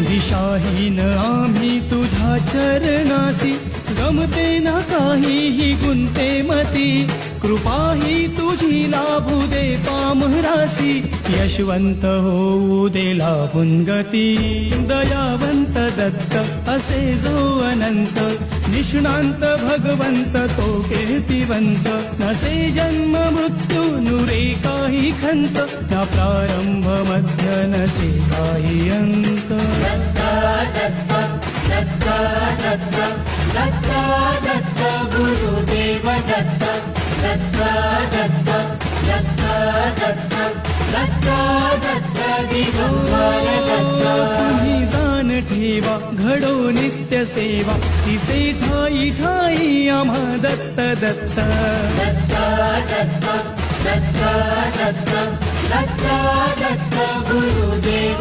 दिशाहीन आम्ही तुझ्या चरणासी, गमते ना काहीही गुंते मती, कृपाही तुझी लाभू दे पामरासी, यशवंत होऊ दे लाभून गती. दयावंत दत्त असे जो अनंत, निष्णांत भगवंत तो कीर्तिवंत, नसे जन्म मृत्यू नुरे काही खंत, ना प्रारंभ मध्य नसे काही अंत. दत्ता दत्ता दत्ता दत्ता दत्ता दत्ता गुरुदेव दत्ता. दत्ता दत्ता दत्ता दत्ता दत्ता दत्ता दिगंबर दत्ता. तुम्ही जाण ठेवा घडो नित्य सेवा, तिसे ठाई ठाई आम्हा दत्त दत्ता. दत्ता दत्ता दत्ता दत्ता दत्ता दत्ता गुरुदेव